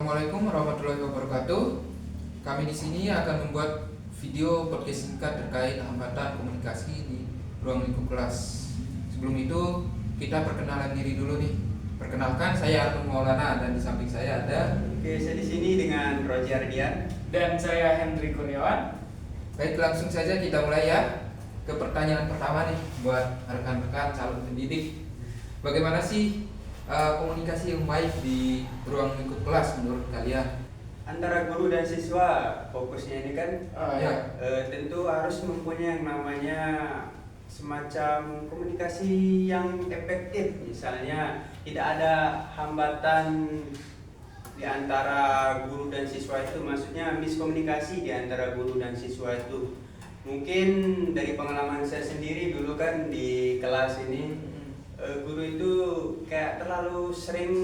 Assalamualaikum warahmatullahi wabarakatuh. Kami di sini akan membuat video podcast singkat terkait hambatan komunikasi di ruang lingkup kelas. Sebelum itu kita perkenalan diri dulu nih. Perkenalkan, saya Arthur Maulana dan di samping saya ada. Oke, saya di sini dengan Roji Ardian dan saya Hendri Kurniawan. Baik, langsung saja kita mulai ya ke pertanyaan pertama nih buat rekan-rekan calon pendidik. Bagaimana sih komunikasi yang baik di ruang lingkup kelas menurut kalian? antara guru dan siswa. Fokusnya ini kan Ya. tentu harus mempunyai yang namanya semacam komunikasi yang efektif. Misalnya tidak ada hambatan di antara guru dan siswa itu, maksudnya miskomunikasi di antara guru dan siswa itu. Mungkin dari pengalaman saya sendiri dulu kan di kelas ini, guru itu kayak terlalu sering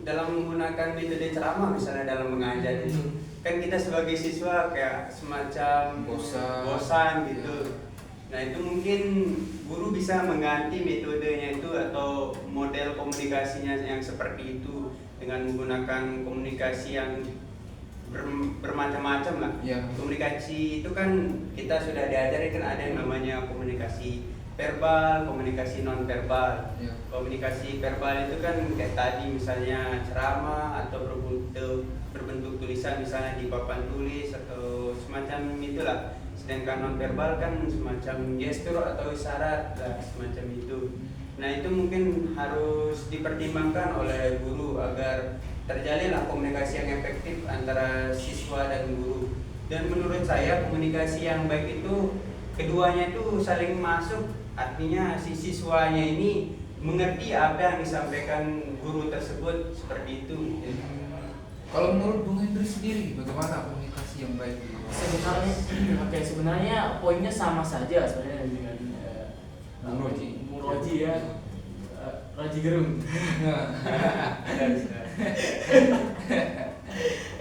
dalam menggunakan metode ceramah, misalnya dalam mengajar itu. Kan kita sebagai siswa kayak semacam bosan gitu. Nah, itu mungkin guru bisa mengganti metodenya itu atau model komunikasinya yang seperti itu dengan menggunakan komunikasi yang bermacam-macam lah. Ya. Komunikasi itu kan kita sudah diajari kan ada yang namanya komunikasi verbal, komunikasi non verbal. Ya. Komunikasi verbal itu kan kayak tadi misalnya ceramah atau berbentuk tulisan misalnya di papan tulis atau semacam itulah. Sedangkan non verbal kan semacam gestur atau isyarat lah, semacam itu. Nah, itu mungkin harus dipertimbangkan oleh guru agar terjalinlah komunikasi yang efektif antara siswa dan guru. Dan menurut saya komunikasi yang baik itu keduanya itu saling masuk. Artinya si siswanya ini mengerti apa yang disampaikan guru tersebut, seperti itu. Kalau menurut Bung Hendri sendiri, bagaimana komunikasi yang baik? Sebenarnya poinnya sama saja sebenarnya dengan Bung Roji ya, Roji Gerung.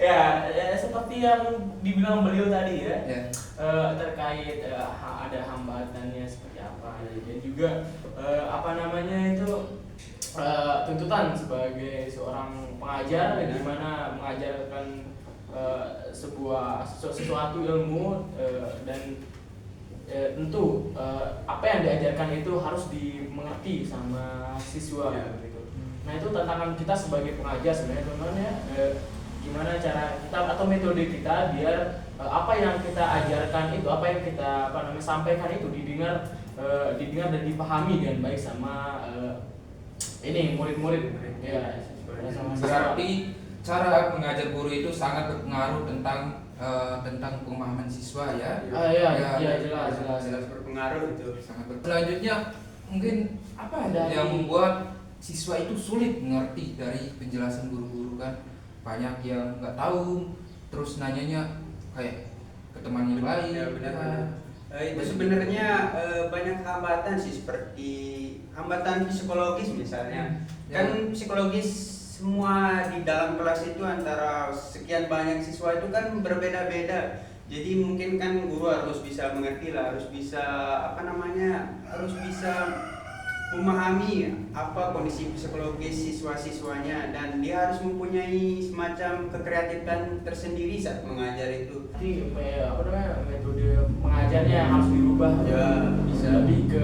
ya seperti yang dibilang beliau tadi ya. Terkait ada hambatannya seperti apa, dan juga tuntutan sebagai seorang pengajar, di mana mengajarkan sesuatu ilmu, dan tentu apa yang diajarkan itu harus dimengerti sama siswa gitu. Nah, itu tantangan kita sebagai pengajar sebenarnya teman-teman ya, gimana cara kita atau metode kita biar apa yang kita ajarkan itu, apa yang kita sampaikan itu didengar dan dipahami dengan baik sama murid-murid ya. Berarti cara mengajar guru itu sangat berpengaruh tentang pemahaman siswa ya. Jelas berpengaruh itu. Sangat berpengaruh. Selanjutnya mungkin apa yang membuat siswa itu sulit mengerti dari penjelasan guru-guru kan? Banyak yang nggak tahu, terus nanyanya kayak ke teman yang lain. Ya, benar. Itu sebenarnya banyak hambatan sih, seperti hambatan psikologis misalnya. Kan psikologis semua di dalam kelas itu antara sekian banyak siswa itu kan berbeda-beda. Jadi mungkin kan guru harus bisa mengerti lah, harus bisa memahami apa kondisi psikologis siswa-siswanya, dan dia harus mempunyai semacam kekreatifan tersendiri saat mengajar itu. Jadi metode mengajarnya yang harus dirubah ya, bisa lebih ke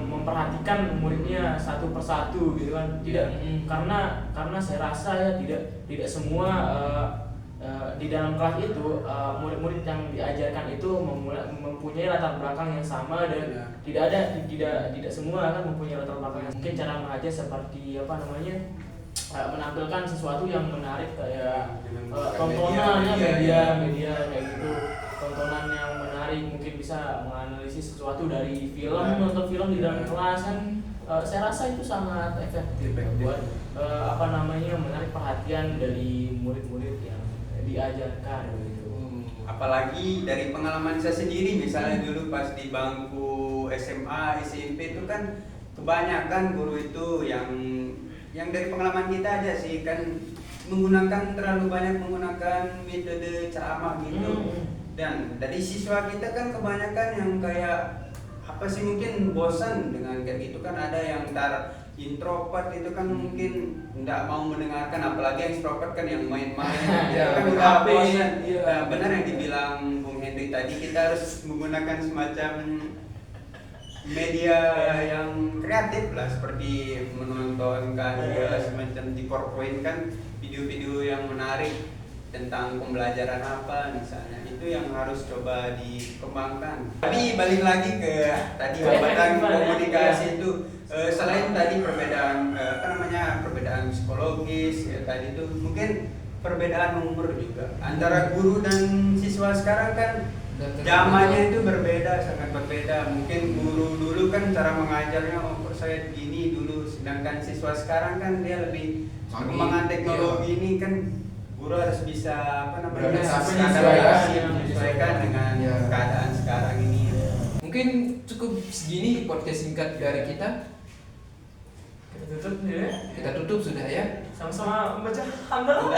memperhatikan muridnya satu persatu gitu kan. Karena saya rasa ya tidak semua di dalam kelas itu murid-murid yang diajarkan itu mempunyai latar belakang yang sama, dan tidak semua kan mempunyai latar belakang yang mungkin cara mengajar seperti menampilkan sesuatu yang menarik kayak tontonannya media kayak gitu, tontonan yang menarik, mungkin bisa menganalisis sesuatu dari film, nonton film di dalam kelas kan. Saya rasa itu sangat efektif buat menarik perhatian dari murid-murid yang diajarkan gitu. Apalagi dari pengalaman saya sendiri, misalnya dulu pas di bangku SMA, SMP itu kan kebanyakan guru itu yang dari pengalaman kita aja sih kan terlalu banyak menggunakan metode ceramah gitu. Dan dari siswa kita kan kebanyakan yang kayak mungkin bosan dengan kayak gitu kan. Ada yang introvert itu kan mungkin nggak mau mendengarkan, apalagi yang extrovert kan yang main-main itu Ya, kan main udah HP, bosan. iya. Nah, benar yang dibilang Bung Henry tadi, kita harus menggunakan semacam media yang kreatif lah, seperti menontonkan semacam di PowerPoint kan video-video yang menarik tentang pembelajaran apa misalnya, itu yang harus coba dikembangkan. Tapi balik lagi ke tadi hambatan komunikasi itu, selain tadi perbedaan perbedaan psikologis ya, tadi itu mungkin perbedaan umur juga antara guru dan siswa sekarang kan. Zamannya itu berbeda, sangat berbeda. Mungkin guru dulu kan cara mengajarnya saya begini dulu, sedangkan siswa sekarang kan dia lebih perkembangan teknologi ini kan, guru harus bisa menyesuaikan dengan keadaan sekarang ini. Mungkin cukup segini podcast singkat dari kita. Kita tutup ya. Kita tutup sudah ya. Sama-sama membaca hamdalah.